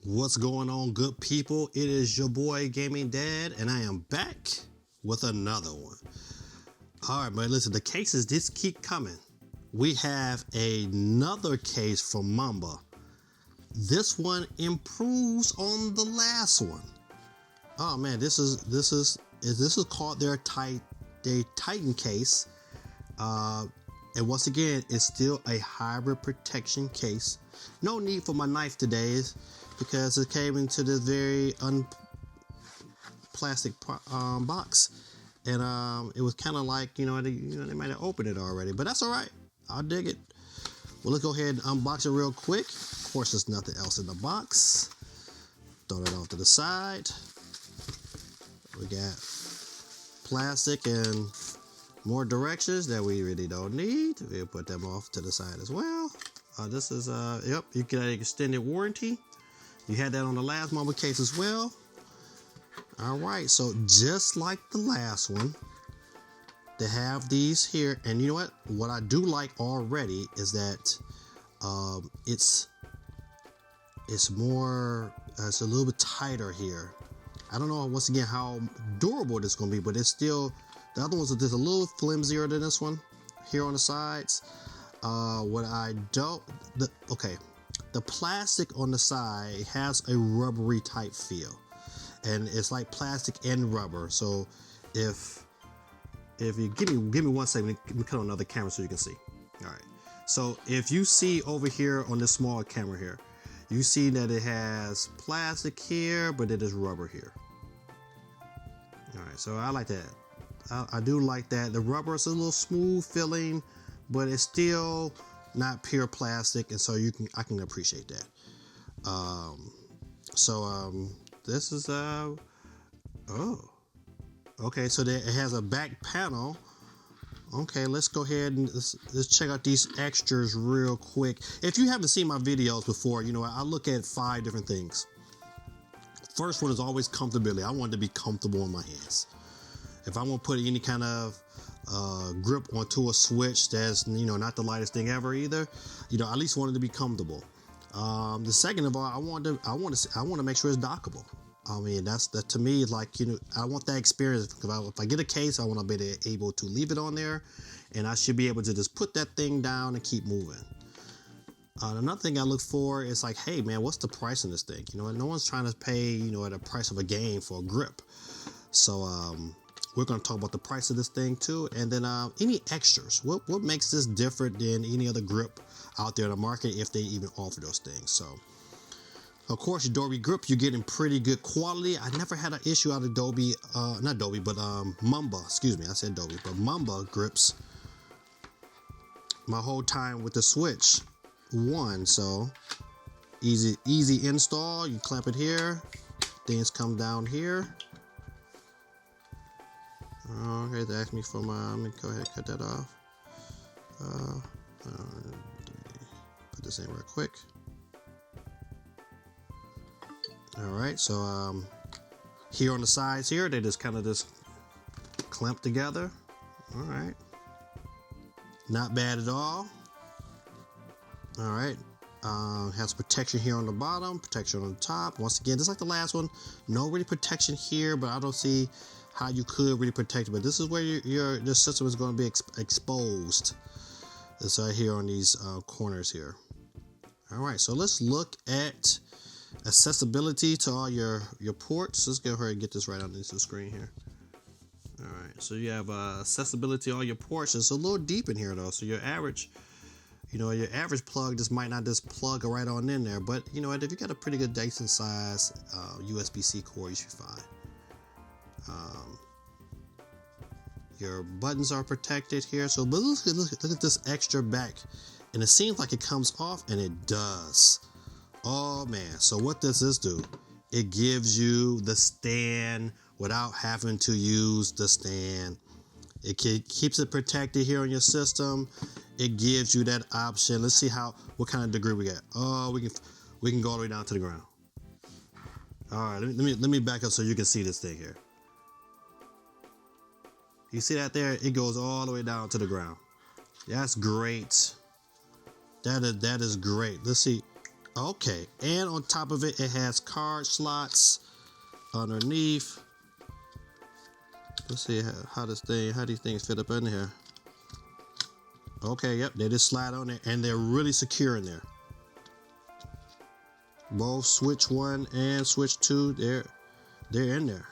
What's going on, good people? It is your boy Gaming Dad, and I am back with another one. All right, man, listen, the cases just keep coming. We have another case from Mumba. This one improves on the last one. Oh man, this is called their Titan case. And once again, it's still a hybrid protection case. No need for my knife today because it came into this very plastic box, and it was kind of like they might have opened it already, but that's all right. I'll dig it. Well, let's go ahead and unbox it real quick. Of course, there's nothing else in the box. Throw that off to the side. We got plastic and more directions that we really don't need. We'll put them off to the side as well. This is you get an extended warranty. You had that on the last Mumba case as well. All right, so just like the last one, they have these here, and you know what? What I do like already is that it's more, it's a little bit tighter here. I don't know once again how durable this is going to be, but it's still. The other ones are just a little flimsier than this one here on the sides. The plastic on the side has a rubbery type feel, and it's like plastic and rubber. So if you give me 1 second, let me cut on another camera so you can see. All right. So if you see over here on this small camera here, you see that it has plastic here, but it is rubber here. All right. So I like that. I do like that. The rubber is a little smooth feeling, but it's still not pure plastic, and so I can appreciate that. This is okay. So it has a back panel. Okay, let's go ahead and let's check out these extras real quick. If you haven't seen my videos before, I look at 5 different things. First one is always comfortability. I want it to be comfortable in my hands. If I want to put any kind of grip onto a switch that's not the lightest thing ever either, at least want it to be comfortable. The second of all, I want to make sure it's dockable. I mean, that to me is like I want that experience. If I get a case, I want to be able to leave it on there, and I should be able to just put that thing down and keep moving. Another thing I look for is like, hey man, what's the price on this thing? No one's trying to pay at the price of a game for a grip. So we're going to talk about the price of this thing too, and then any extras. What makes this different than any other grip out there in the market, if they even offer those things? So, of course, Adobe grip, you're getting pretty good quality. I never had an issue out of Mumba. Excuse me, I said Adobe, but Mumba grips. My whole time with the Switch 1, so easy install. You clamp it here, things come down here. Okay, they asked me for let me go ahead and cut that off. Put this in real quick. All right, so here on the sides here, they just kind of clamp together. All right, not bad at all. All right, has protection here on the bottom, protection on the top. Once again, just like the last one, no really protection here, but I don't see how you could really protect it. But this is where your system is going to be exposed. It's right here on these corners here. All right, so let's look at accessibility to all your ports. Let's go ahead and get this right underneath the screen here. All right, so you have accessibility to all your ports. It's a little deep in here though, so your average plug just might not just plug right on in there. But if you got a pretty good decent size USB-C cord, you should be fine. Your buttons are protected here, so look at this extra back, and it seems like it comes off, and it does. Oh man, so what does this do? It gives you the stand without having to use the stand. It keeps it protected here on your system. It gives you that option. Let's see what kind of degree we got. Oh, we can go all the way down to the ground. All right, let me back up so you can see this thing here. You see that there? It goes all the way down to the ground. That's great. That is great. Let's see. Okay, and on top of it, it has card slots underneath. Let's see how these things fit up in here. Okay, yep, they just slide on there, and they're really secure in there. Both switch 1 and switch 2, they're in there.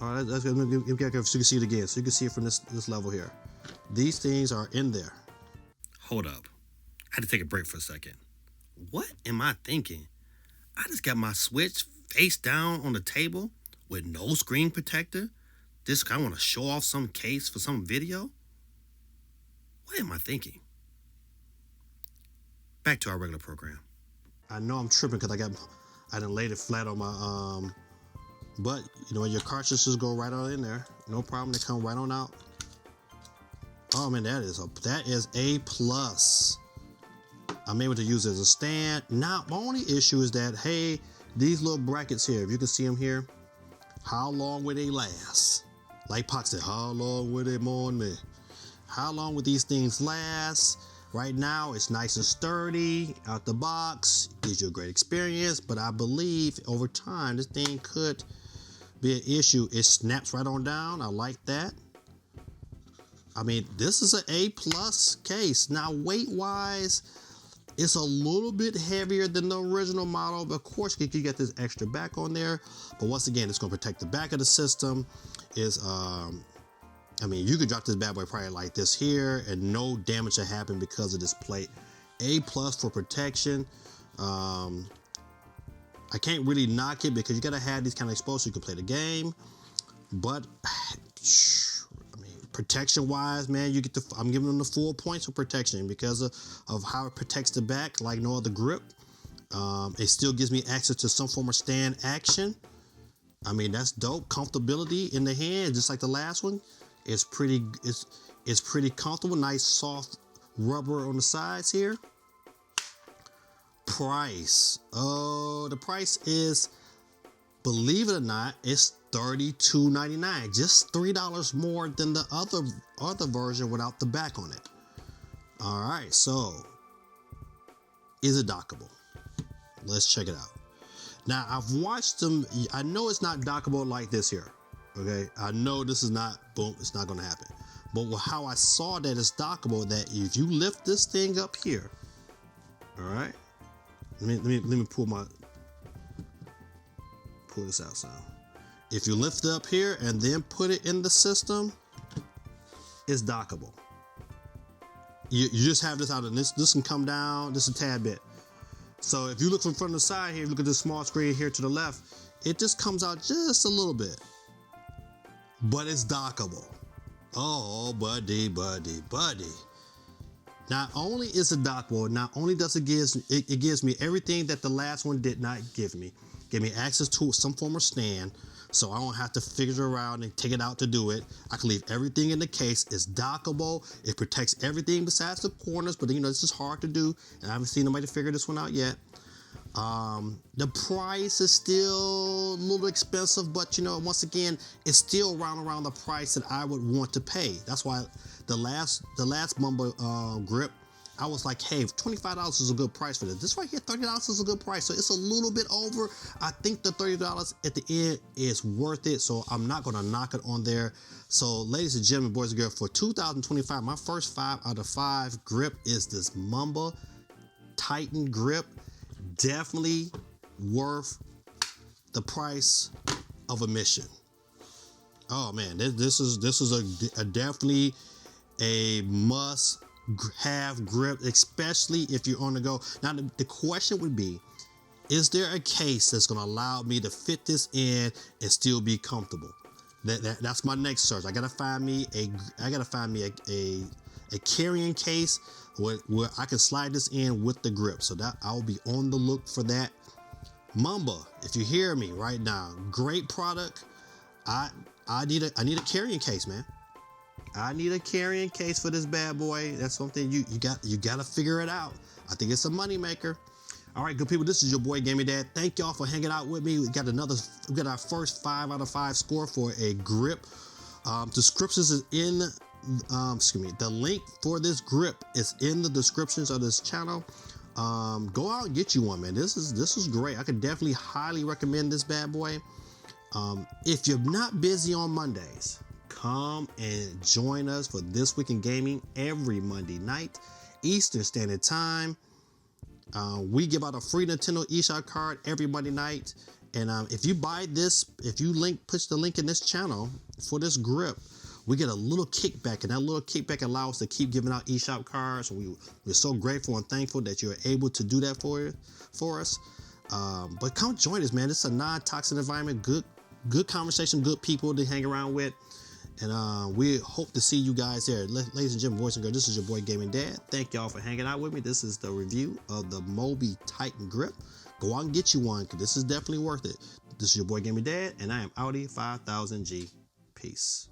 All right, that's gonna so you can see it again, so you can see it from this level here. These things are in there. Hold up, I had to take a break for a second. What am I thinking? I just got my Switch face down on the table with no screen protector. This I want to show off some case for some video. What am I thinking? Back to our regular program. I know I'm tripping because I done laid it flat on my but you know your cartridges go right on in there. No problem. They come right on out. Oh man, that is a plus. I'm able to use it as a stand. Now, my only issue is that, hey, these little brackets here, if you can see them here, how long will they last? Like Pac said, how long will they mourn me? How long will these things last? Right now, it's nice and sturdy out the box. Gives you a great experience, but I believe over time, this thing could be an issue. It snaps right on down. I like that. I mean, this is an A+ case. Now, weight-wise, it's a little bit heavier than the original model, but of course you get this extra back on there. But once again, it's going to protect the back of the system. I mean, you could drop this bad boy probably like this here, and no damage will happen because of this plate. A+ for protection. I can't really knock it because you got to have these kind of exposed so you can play the game. But protection wise, man, I'm giving them the full points for protection because of how it protects the back like no other grip. It still gives me access to some form of stand action. I mean, that's dope. Comfortability in the hand, just like the last one. It's pretty comfortable. Nice soft rubber on the sides here. Price. Oh, the price is, believe it or not, it's $32.99, just $3 more than the other version without the back on it. All right, so is it dockable? Let's check it out. Now, I've watched them. I know it's not dockable like this here. Okay, I know this is not, boom, it's not going to happen. But how I saw that it's dockable, that if you lift this thing up here, all right, let me pull this out, so. If you lift it up here and then put it in the system, it's dockable. You just have this out, and this can come down just a tad bit. So if you look from front to the side here, look at this small screen here to the left, it just comes out just a little bit. But it's dockable. Oh, buddy. Not only is it dockable, not only does it gives me everything that the last one did not give me. Give me access to some form of stand, so I don't have to figure it around and take it out to do it. I can leave everything in the case. It's dockable. It protects everything besides the corners, but you know, this is hard to do, and I haven't seen nobody figure this one out yet. The price is still a little expensive, but you know, once again, it's still around the price that I would want to pay. That's why the last Mumba grip, I was like, hey, $25 is a good price for this. This right here, $30 is a good price. So it's a little bit over. I think the $30 at the end is worth it. So I'm not going to knock it on there. So ladies and gentlemen, boys and girls, for 2025, my first 5 out of 5 grip is this Mumba Titan grip. Definitely worth the price of admission. Oh man, this is a definitely a must have grip, especially if you're on the go. Now the question would be, is there a case that's going to allow me to fit this in and still be comfortable? That's my next search. I gotta find me a carrying case where I can slide this in with the grip. So that I'll be on the look for that. Mumba, if you hear me right now, great product. I need a carrying case, man. I need a carrying case for this bad boy. That's something you got to figure it out. I think it's a money maker. All right, good people, this is your boy Gaming Dad. Thank y'all for hanging out with me. We got our first 5 out of 5 score for a grip. Descriptions is in the link for this grip is in the descriptions of this channel. Go out and get you one, man. This is great. I could definitely highly recommend this bad boy. If you're not busy on Mondays, come and join us for This Week in Gaming every Monday night, Eastern Standard Time. We give out a free Nintendo eShop card every Monday night. And if you buy this, if you push the link in this channel for this grip, we get a little kickback, and that little kickback allows us to keep giving out eShop cards. We're so grateful and thankful that you're able to do that for us. But come join us, man. It's a non-toxic environment, good conversation, good people to hang around with. And we hope to see you guys there. Ladies and gentlemen, boys and girls, this is your boy Gaming Dad. Thank y'all for hanging out with me. This is the review of the Moby Titan Grip. Go out and get you one, because this is definitely worth it. This is your boy Gaming Dad, and I am Audi 5000G. Peace.